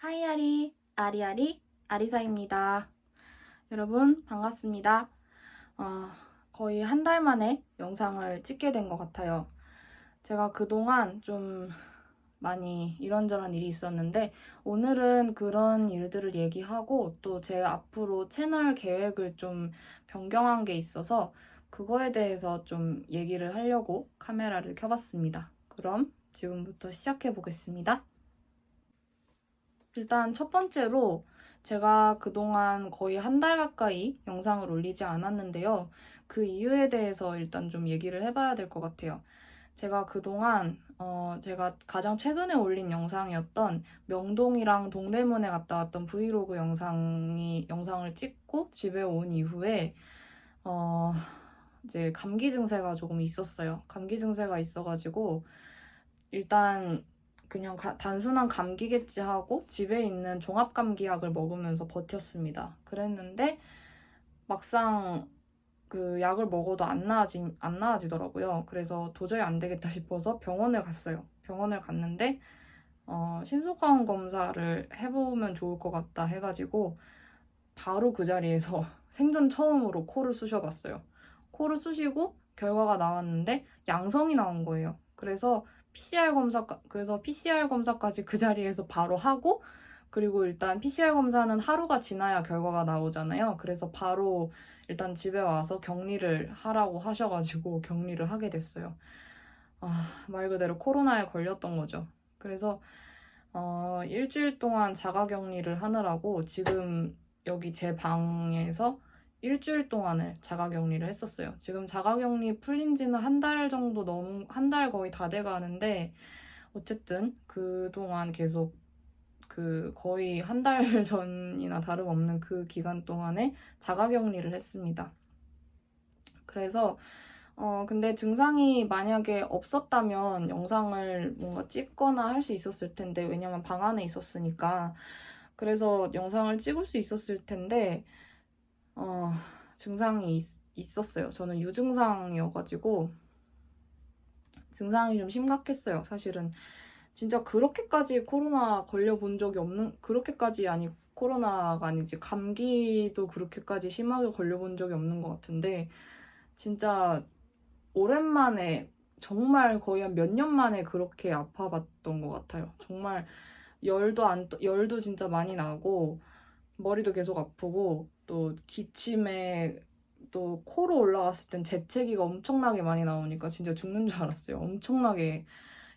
하이아리, 아리아리, 아리사입니다. 여러분, 반갑습니다. 거의 한 달 만에 영상을 찍게 된 것 같아요. 제가 그동안 좀 많이 이런저런 일이 있었는데, 오늘은 그런 일들을 얘기하고, 또 제 앞으로 채널 계획을 좀 변경한 게 있어서, 그거에 대해서 좀 얘기를 하려고 카메라를 켜봤습니다. 그럼 지금부터 시작해 보겠습니다. 일단 첫 번째로 제가 그동안 거의 한 달 가까이 영상을 올리지 않았는데요. 그 이유에 대해서 일단 좀 얘기를 해봐야 될 것 같아요. 제가 그동안 제가 가장 최근에 올린 영상이었던 명동이랑 동대문에 갔다 왔던 브이로그 영상을 찍고 집에 온 이후에 어, 이제 감기 증세가 조금 있었어요. 감기 증세가 있어가지고 일단 그냥 단순한 감기겠지 하고 집에 있는 종합감기약을 먹으면서 버텼습니다. 그랬는데 막상 그 약을 먹어도 안 나아지더라고요. 그래서 도저히 안 되겠다 싶어서 병원을 갔어요. 병원을 갔는데 신속항원 검사를 해보면 좋을 것 같다 해가지고 바로 그 자리에서 생전 처음으로 코를 쑤셔봤어요. 코를 쑤시고 결과가 나왔는데 양성이 나온 거예요. 그래서 PCR 검사까지 그 자리에서 바로 하고, 그리고 일단 PCR 검사는 하루가 지나야 결과가 나오잖아요. 그래서 바로 일단 집에 와서 격리를 하라고 하셔가지고 격리를 하게 됐어요. 말 그대로 코로나에 걸렸던 거죠. 그래서 일주일 동안 자가 격리를 하느라고 지금 여기 제 방에서 일주일 동안을 자가격리를 했었어요. 지금 자가격리 풀린 지는 한 달 정도 한 달 거의 다 돼 가는데, 어쨌든 그동안 계속 그 거의 한 달 전이나 다름없는 그 기간 동안에 자가격리를 했습니다. 그래서 근데 증상이 만약에 없었다면 영상을 뭔가 찍거나 할 수 있었을 텐데, 왜냐면 방 안에 있었으니까. 그래서 영상을 찍을 수 있었을 텐데, 증상이 있었어요. 저는 유증상이어가지고 증상이 좀 심각했어요. 사실은 진짜 그렇게까지 코로나 걸려본 적이 없는, 그렇게까지 아니 코로나가 아니지 감기도 그렇게까지 심하게 걸려본 적이 없는 것 같은데, 진짜 오랜만에 정말 거의 한 몇 년 만에 그렇게 아파봤던 것 같아요. 정말 열도 진짜 많이 나고 머리도 계속 아프고, 또 기침에 또 코로 올라갔을 땐 재채기가 엄청나게 많이 나오니까 진짜 죽는 줄 알았어요. 엄청나게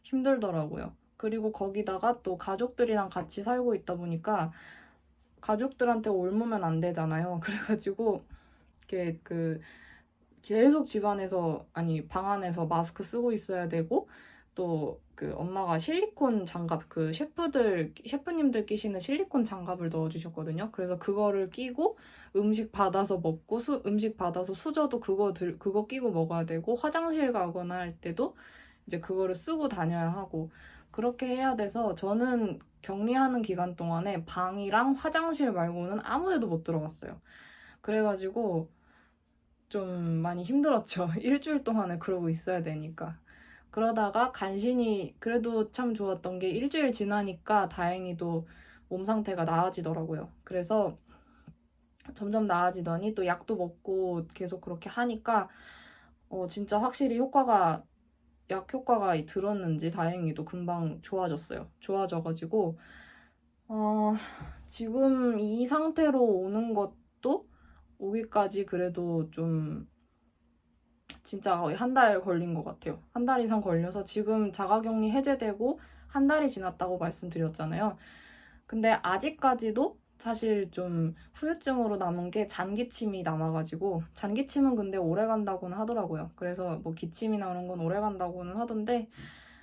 힘들더라고요. 그리고 거기다가 또 가족들이랑 같이 살고 있다 보니까 가족들한테 옮으면 안 되잖아요. 그래가지고 이렇게 계속 집안에서, 아니 방 안에서 마스크 쓰고 있어야 되고, 또 그 엄마가 실리콘 장갑, 그 셰프님들 끼시는 실리콘 장갑을 넣어주셨거든요. 그래서 그거를 끼고 음식 받아서 먹고, 음식 받아서 수저도 그거 끼고 먹어야 되고, 화장실 가거나 할 때도 이제 그거를 쓰고 다녀야 하고, 그렇게 해야 돼서 저는 격리하는 기간 동안에 방이랑 화장실 말고는 아무 데도 못 들어갔어요. 그래가지고 좀 많이 힘들었죠. 일주일 동안을 그러고 있어야 되니까. 그러다가 간신히 그래도 참 좋았던 게 일주일 지나니까 다행히도 몸 상태가 나아지더라고요. 그래서 점점 나아지더니 또 약도 먹고 계속 그렇게 하니까 진짜 확실히 약 효과가 들었는지 다행히도 금방 좋아졌어요. 좋아져가지고 어, 지금 이 상태로 오는 것도 오기까지 그래도 좀 진짜 거의 한 달 걸린 것 같아요. 한 달 이상 걸려서 지금 자가격리 해제되고 한 달이 지났다고 말씀드렸잖아요. 근데 아직까지도 사실 좀 후유증으로 남은 게 잔기침이 남아가지고, 잔기침은 근데 오래 간다고는 하더라고요. 그래서 뭐 기침이나 그런 건 오래 간다고는 하던데,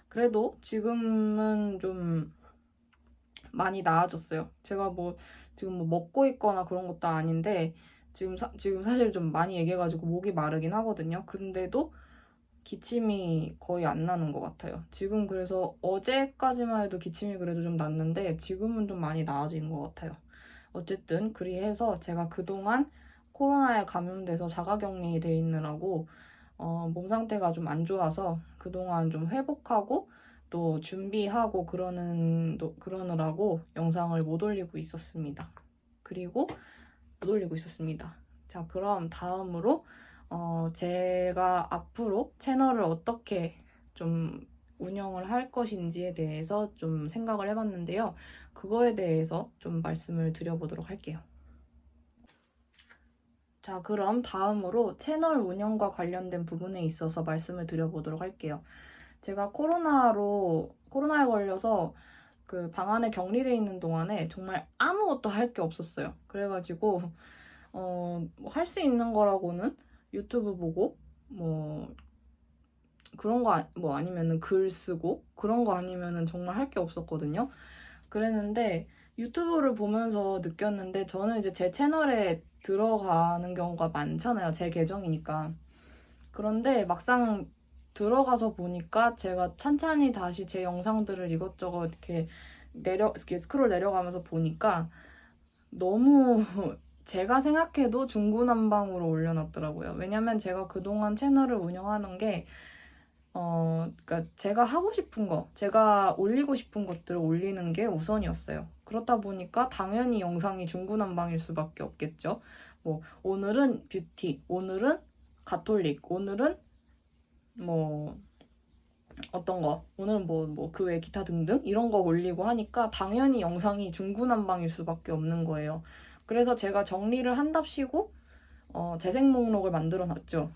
그래도 지금은 좀 많이 나아졌어요. 제가 뭐 지금 뭐 먹고 있거나 그런 것도 아닌데, 지금 사실 좀 많이 얘기해가지고 목이 마르긴 하거든요. 근데도 기침이 거의 안 나는 것 같아요. 지금 그래서 어제까지만 해도 기침이 그래도 좀 났는데 지금은 좀 많이 나아진 것 같아요. 어쨌든 그리해서 제가 그동안 코로나에 감염돼서 자가격리 돼 있느라고 몸 상태가 좀 안 좋아서 그동안 좀 회복하고 또 준비하고 그러느라고 영상을 못 올리고 있었습니다. 자, 그럼 다음으로 제가 앞으로 채널을 어떻게 좀 운영을 할 것인지에 대해서 좀 생각을 해봤는데요. 그거에 대해서 좀 말씀을 드려보도록 할게요. 자, 그럼 다음으로 채널 운영과 관련된 부분에 있어서 말씀을 드려보도록 할게요. 제가 코로나에 걸려서 그 방 안에 격리돼 있는 동안에 정말 아무것도 할 게 없었어요. 그래가지고 할 수 있는 거라고는 유튜브 보고 그런 거 아니면은 글 쓰고 그런 거 아니면은 정말 할 게 없었거든요. 그랬는데 유튜브를 보면서 느꼈는데 저는 이제 제 채널에 들어가는 경우가 많잖아요. 제 계정이니까. 그런데 막상 들어가서 보니까 제가 찬찬히 다시 제 영상들을 이것저것 이렇게 스크롤 내려가면서 보니까 너무 제가 생각해도 중구난방으로 올려놨더라고요. 왜냐면 제가 그동안 채널을 운영하는 게 그러니까 제가 하고 싶은 거, 제가 올리고 싶은 것들을 올리는 게 우선이었어요. 그렇다 보니까 당연히 영상이 중구난방일 수밖에 없겠죠. 뭐 오늘은 뷰티, 오늘은 가톨릭, 오늘은 어떤 거, 오늘은 그 외 기타 등등 이런 거 올리고 하니까 당연히 영상이 중구난방일 수밖에 없는 거예요. 그래서 제가 정리를 한답시고 재생 목록을 만들어 놨죠.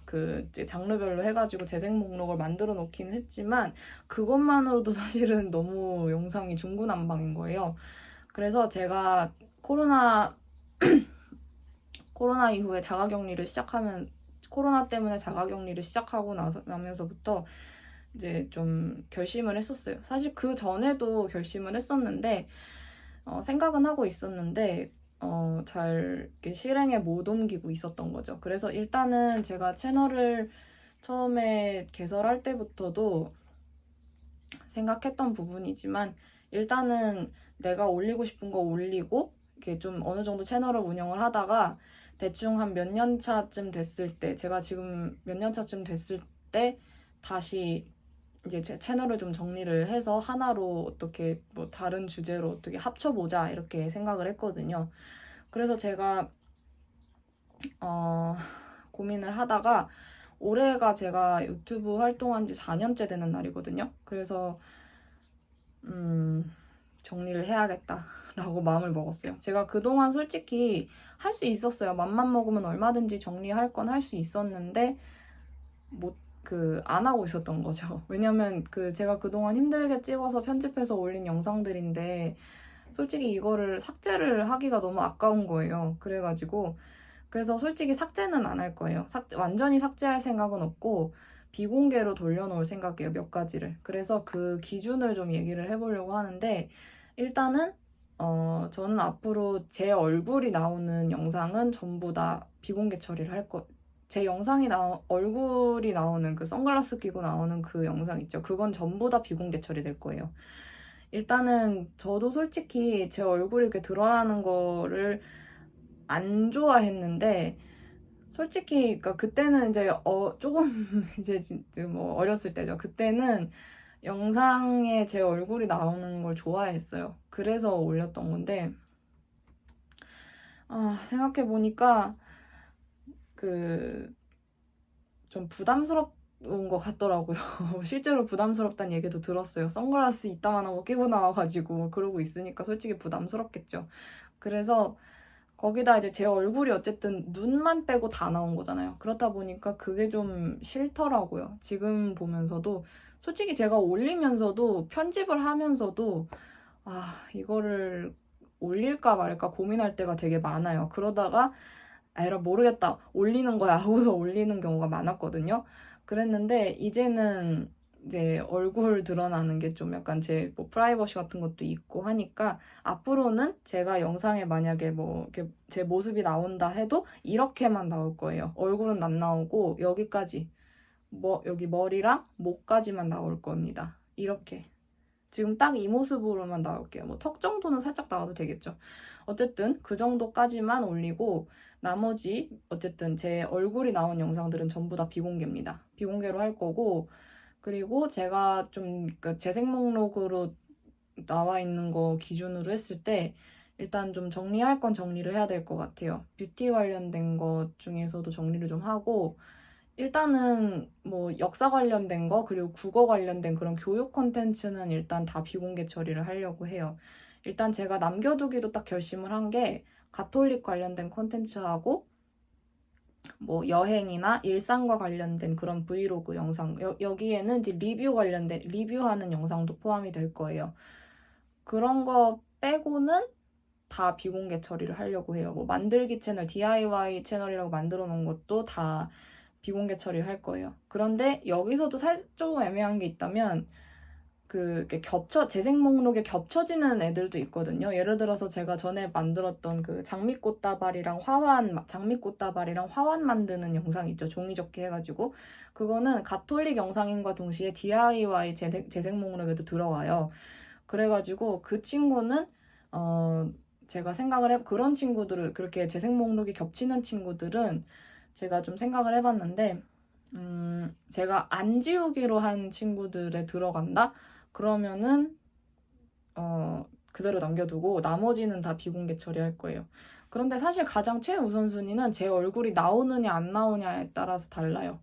이제 장르별로 해가지고 재생 목록을 만들어 놓기는 했지만 그것만으로도 사실은 너무 영상이 중구난방인 거예요. 그래서 제가 코로나 이후에 코로나 때문에 자가격리를 시작하고 나면서부터 이제 좀 결심을 했었어요. 사실 그 전에도 결심을 했었는데 생각은 하고 있었는데 잘 이렇게 실행에 못 옮기고 있었던 거죠. 그래서 일단은 제가 채널을 처음에 개설할 때부터도 생각했던 부분이지만 일단은 내가 올리고 싶은 거 올리고 이렇게 좀 어느 정도 채널을 운영을 하다가 대충 한 몇 년 차쯤 됐을 때, 제가 지금 몇 년 차쯤 됐을 때 다시 이제 제 채널을 좀 정리를 해서 하나로 어떻게 다른 주제로 어떻게 합쳐보자 이렇게 생각을 했거든요. 그래서 제가 고민을 하다가 올해가 제가 유튜브 활동한 지 4년째 되는 날이거든요. 그래서 정리를 해야겠다라고 마음을 먹었어요. 제가 그동안 솔직히 할 수 있었어요. 맘만 먹으면 얼마든지 정리할 건 할 수 있었는데 안 하고 있었던 거죠. 왜냐면 제가 그동안 힘들게 찍어서 편집해서 올린 영상들인데 솔직히 이거를 삭제를 하기가 너무 아까운 거예요. 그래서 솔직히 삭제는 안 할 거예요. 완전히 삭제할 생각은 없고 비공개로 돌려놓을 생각이에요. 몇 가지를. 그래서 그 기준을 좀 얘기를 해보려고 하는데 일단은 저는 앞으로 제 얼굴이 나오는 영상은 전부 다 비공개 처리를 할 거예요. 제 얼굴이 나오는 선글라스 끼고 나오는 그 영상 있죠. 그건 전부 다 비공개 처리될 거예요. 일단은 저도 솔직히 제 얼굴이 이렇게 드러나는 거를 안 좋아했는데 솔직히 그러니까 그때는 이제 조금 이제 어렸을 때죠. 그때는 영상에 제 얼굴이 나오는 걸 좋아했어요. 그래서 올렸던 건데 생각해 보니까 좀 부담스러운 것 같더라고요. 실제로 부담스럽다는 얘기도 들었어요. 선글라스 이따만 하고 끼고 나와가지고 그러고 있으니까 솔직히 부담스럽겠죠. 그래서 거기다 이제 제 얼굴이 어쨌든 눈만 빼고 다 나온 거잖아요. 그렇다 보니까 그게 좀 싫더라고요. 지금 보면서도 솔직히 제가 올리면서도 편집을 하면서도 이거를 올릴까 말까 고민할 때가 되게 많아요. 그러다가 에라 모르겠다 올리는 거야 하고서 올리는 경우가 많았거든요. 그랬는데 이제는 이제 얼굴 드러나는 게 좀 약간 제 프라이버시 같은 것도 있고 하니까 앞으로는 제가 영상에 만약에 이렇게 제 모습이 나온다 해도 이렇게만 나올 거예요. 얼굴은 안 나오고 여기까지 여기 머리랑 목까지만 나올 겁니다. 이렇게 지금 딱 이 모습으로만 나올게요. 턱 정도는 살짝 나와도 되겠죠. 어쨌든 그 정도까지만 올리고 나머지 어쨌든 제 얼굴이 나온 영상들은 전부 다 비공개입니다. 비공개로 할 거고 그리고 제가 좀 그 재생 목록으로 나와 있는 거 기준으로 했을 때 일단 좀 정리할 건 정리를 해야 될 것 같아요. 뷰티 관련된 것 중에서도 정리를 좀 하고 일단은 뭐 역사 관련된 거 그리고 국어 관련된 그런 교육 콘텐츠는 일단 다 비공개 처리를 하려고 해요. 일단 제가 남겨두기로 딱 결심을 한 게 가톨릭 관련된 콘텐츠하고 뭐 여행이나 일상과 관련된 그런 브이로그 영상 여기에는 이제 리뷰하는 영상도 포함이 될 거예요. 그런 거 빼고는 다 비공개 처리를 하려고 해요. 뭐 만들기 채널, DIY 채널이라고 만들어 놓은 것도 다 비공개 처리를 할 거예요. 그런데 여기서도 조금 애매한 게 있다면 이렇게 재생 목록에 겹쳐지는 애들도 있거든요. 예를 들어서 제가 전에 만들었던 그 장미꽃다발이랑 화환 만드는 영상 있죠. 종이 접기 해가지고. 그거는 가톨릭 영상인과 동시에 DIY 재생 목록에도 들어와요. 그래가지고 그 친구는, 제가 그런 친구들을, 그렇게 재생 목록이 겹치는 친구들은 제가 좀 생각을 해봤는데, 제가 안 지우기로 한 친구들에 들어간다? 그러면은 그대로 남겨두고 나머지는 다 비공개 처리할 거예요. 그런데 사실 가장 최우선순위는 제 얼굴이 나오느냐 안 나오냐에 따라서 달라요.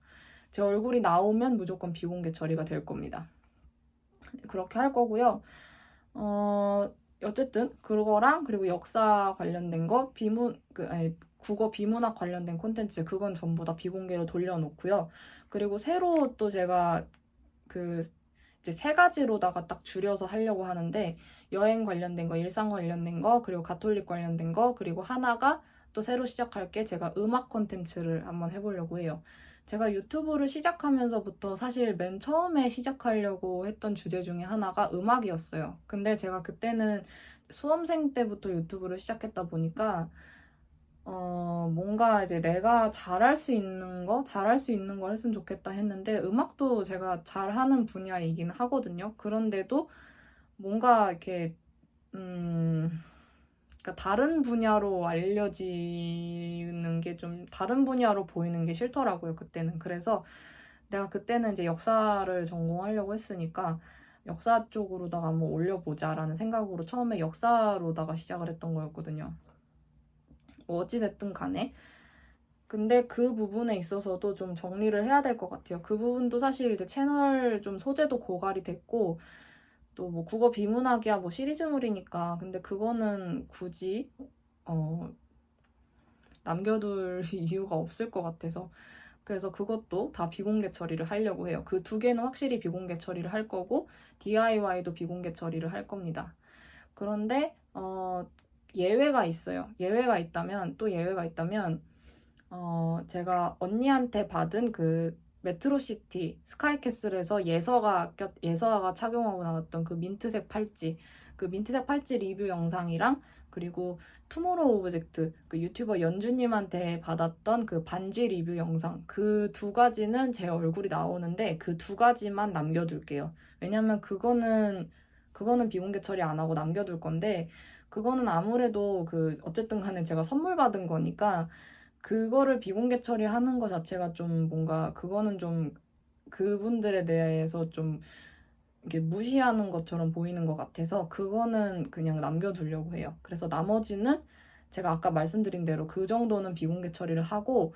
제 얼굴이 나오면 무조건 비공개 처리가 될 겁니다. 그렇게 할 거고요. 어쨌든 그거랑 그리고 역사 관련된 거, 국어 비문학 관련된 콘텐츠 그건 전부 다 비공개로 돌려놓고요. 그리고 새로 또 제가 이제 3가지로다가 딱 줄여서 하려고 하는데 여행 관련된 거, 일상 관련된 거, 그리고 가톨릭 관련된 거, 그리고 하나가 또 새로 시작할 게 제가 음악 콘텐츠를 한번 해보려고 해요. 제가 유튜브를 시작하면서부터 사실 맨 처음에 시작하려고 했던 주제 중에 하나가 음악이었어요. 근데 제가 그때는 수험생 때부터 유튜브를 시작했다 보니까 뭔가 이제 내가 잘할 수 있는 걸 했으면 좋겠다 했는데 음악도 제가 잘하는 분야이긴 하거든요. 그런데도 뭔가 이렇게 그러니까 다른 분야로 알려지는 게 좀 다른 분야로 보이는 게 싫더라고요, 그때는. 그래서 내가 그때는 이제 역사를 전공하려고 했으니까 역사 쪽으로다가 한번 올려보자라는 생각으로 처음에 역사로다가 시작을 했던 거였거든요. 뭐 어찌됐든 간에. 근데 그 부분에 있어서도 좀 정리를 해야 될 것 같아요. 그 부분도 사실 이제 채널 좀 소재도 고갈이 됐고, 또 뭐 국어 비문학이야 뭐 시리즈물이니까. 근데 그거는 굳이, 남겨둘 이유가 없을 것 같아서. 그래서 그것도 다 비공개 처리를 하려고 해요. 그 2개는 확실히 비공개 처리를 할 거고, DIY도 비공개 처리를 할 겁니다. 그런데, 예외가 있어요. 예외가 있다면, 제가 언니한테 받은 그 메트로시티 스카이캐슬에서 예서가 착용하고 나왔던 그 민트색 팔찌, 그 민트색 팔찌 리뷰 영상이랑 그리고 투모로우 오브젝트 그 유튜버 연주님한테 받았던 그 반지 리뷰 영상, 그 2가지는 제 얼굴이 나오는데 그 2가지만 남겨둘게요. 왜냐면 그거는 비공개 처리 안 하고 남겨둘 건데, 그거는 아무래도 어쨌든 간에 제가 선물 받은 거니까 그거를 비공개 처리하는 것 자체가 좀 뭔가, 그거는 좀 그분들에 대해서 좀 이게 무시하는 것처럼 보이는 것 같아서 그거는 그냥 남겨두려고 해요. 그래서 나머지는 제가 아까 말씀드린 대로 그 정도는 비공개 처리를 하고,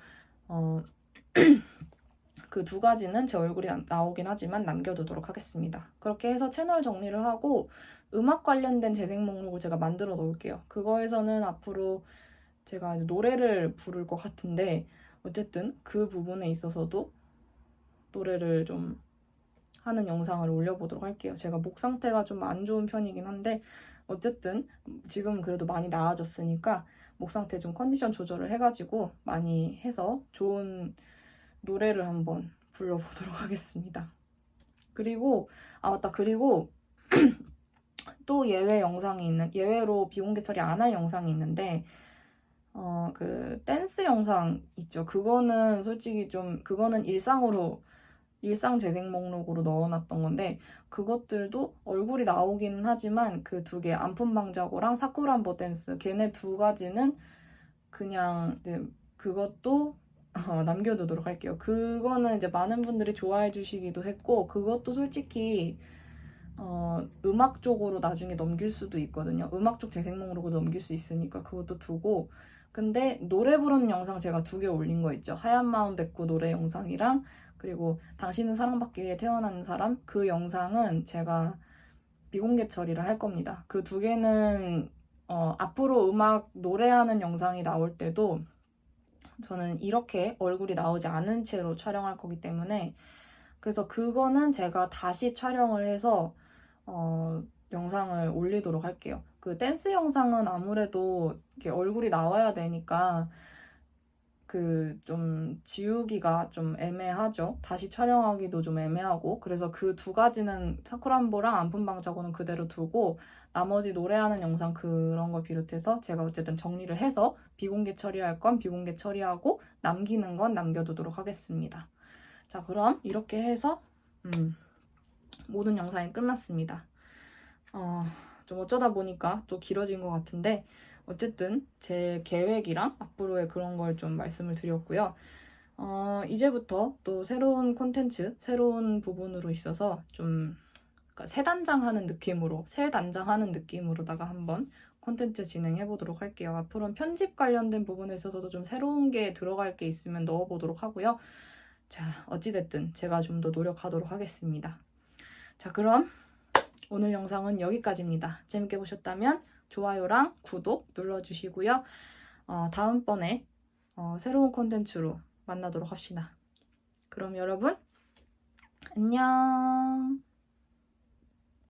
그 2가지는 제 얼굴이 나오긴 하지만 남겨두도록 하겠습니다. 그렇게 해서 채널 정리를 하고 음악 관련된 재생 목록을 제가 만들어 놓을게요. 그거에서는 앞으로 제가 노래를 부를 것 같은데, 어쨌든 그 부분에 있어서도 노래를 좀 하는 영상을 올려보도록 할게요. 제가 목 상태가 좀 안 좋은 편이긴 한데 어쨌든 지금 그래도 많이 나아졌으니까 목 상태 좀 컨디션 조절을 해가지고 많이 해서 좋은 노래를 한번 불러보도록 하겠습니다. 그리고 맞다. 그리고 또 예외로 비공개 처리 안 할 영상이 있는데, 그 댄스 영상 있죠. 그거는 솔직히 그거는 일상 재생 목록으로 넣어놨던 건데, 그것들도 얼굴이 나오기는 하지만 그 2개, 안푼방자고랑 사쿠란보 댄스, 걔네 2가지는 그냥 그것도 남겨두도록 할게요. 그거는 이제 많은 분들이 좋아해 주시기도 했고, 그것도 솔직히 음악 쪽으로 나중에 넘길 수도 있거든요. 음악 쪽 재생 목록으로 넘길 수 있으니까 그것도 두고. 근데 노래 부르는 영상 제가 2개 올린 거 있죠. 하얀 마음 뱉고 노래 영상이랑, 그리고 당신은 사랑받기 위해 태어난 사람, 그 영상은 제가 비공개 처리를 할 겁니다. 그 2개는 앞으로 음악 노래하는 영상이 나올 때도 저는 이렇게 얼굴이 나오지 않은 채로 촬영할 거기 때문에, 그래서 그거는 제가 다시 촬영을 해서 영상을 올리도록 할게요. 그 댄스 영상은 아무래도 이렇게 얼굴이 나와야 되니까 그 좀 지우기가 좀 애매하죠. 다시 촬영하기도 좀 애매하고. 그래서 그 2가지는 사쿠란보랑 안푼방자고는 그대로 두고, 나머지 노래하는 영상 그런 걸 비롯해서 제가 어쨌든 정리를 해서 비공개 처리할 건 비공개 처리하고 남기는 건 남겨두도록 하겠습니다. 자, 그럼 이렇게 해서 모든 영상이 끝났습니다. 좀 어쩌다 보니까 또 길어진 것 같은데, 어쨌든 제 계획이랑 앞으로의 그런 걸 좀 말씀을 드렸고요. 이제부터 또 새로운 콘텐츠, 새로운 부분으로 있어서 좀 그러니까 새 단장하는 느낌으로다가 한번 콘텐츠 진행해 보도록 할게요. 앞으로는 편집 관련된 부분에 있어서도 좀 새로운 게 들어갈 게 있으면 넣어보도록 하고요. 자, 어찌됐든 제가 좀 더 노력하도록 하겠습니다. 자, 그럼 오늘 영상은 여기까지입니다. 재밌게 보셨다면 좋아요랑 구독 눌러주시고요. 다음번에 새로운 콘텐츠로 만나도록 합시다. 그럼 여러분, 안녕!